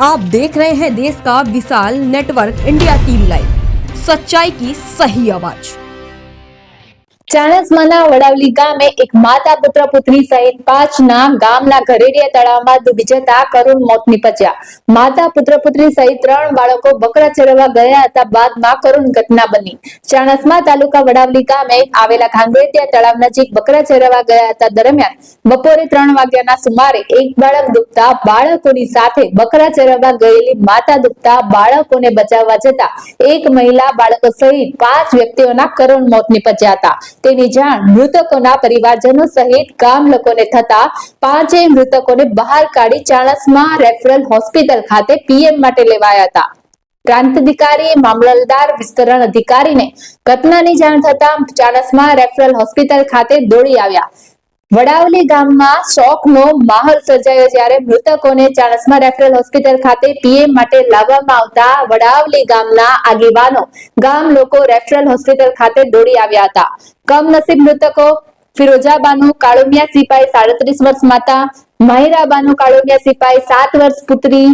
आप देख रहे हैं देश का विशाल नेटवर्क इंडिया टीवी लाइव, सच्चाई की सही आवाज। ચાણસ્માના વડાવલી ગામે એક માતા પુત્ર પુત્રી સહિત 5 ના ગામના ઘરેડિયા તળાવમાં ડૂબી જતા કરુણ મોત નીપજ્યા। માતા પુત્ર પુત્રી સહિત 3 બાળકો બકરા ચરવા ગયા હતા બાદમાં કરુણ ઘટના બની। ચાણસ્મા તાલુકા વડાવલી ગામે આવેલા ઘાંગરેતિયા તળાવ નજીક બકરા ચરવા ગયા હતા દરમિયાન બપોરે 3 વાગ્યાના સુમારે એક બાળક ડૂબતા બાળકોની સાથે બકરા ચરવા ગયેલી માતા ડૂબતા બાળકોને બચાવવા જતા એક મહિલા બાળકો સહિત 5 વ્યક્તિઓના કરુણ મોત નીપજ્યા હતા। તેની જાણ મૃતકોના પરિવારજનો સહિત ગામ લોકોને થતા 5 મૃતકોને બહાર કાઢી ચાણસ્મા રેફરલ હોસ્પિટલ ખાતે પીએમ માટે લેવાયા હતા। પ્રાંત અધિકારી મામલતદાર વિસ્તરણ અધિકારીને ઘટનાની જાણ થતા ચાણસ્મા રેફરલ હોસ્પિટલ ખાતે દોડી આવ્યા। વડાવલી ગામમાં શોકનો માહોલ સર્જાયો જ્યારે મૃતકોને ચાણસ્મા રેફરલ હોસ્પિટલ ખાતે પીએમ માટે લાવવામાં આવતા વડાવલી ગામના આગેવાનો ગામ લોકો રેફરલ હોસ્પિટલ ખાતે દોડી આવ્યા હતા। કમનસીબ મૃતકો ફિરોજાબાનુ કાળુમિયા સિપાઈ 37 વર્ષ માતા, માહિરાબાનુ કાળુમિયા સિપાઈ 7 વર્ષ પુત્રી,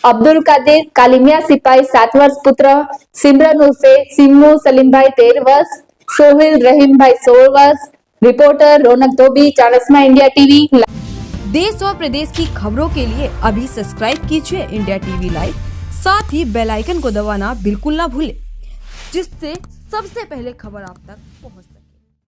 અબ્દુલ કાદિર કાલિમિયા સિપાઈ 7 વર્ષ પુત્ર, સિમરન ઉર્ફે સિમ્મુ સલીમભાઈ 13 वर्ष, सोहिल रहीमभाई 16 वर्ष। रिपोर्टर रौनक धोबी, चाणस्मा इंडिया टीवी। देश और प्रदेश की खबरों के लिए अभी सब्सक्राइब कीजिए इंडिया टीवी लाइव, साथ ही बेल आइकन को दबाना बिल्कुल ना भूलें, जिससे सबसे पहले खबर आप तक पहुंचे।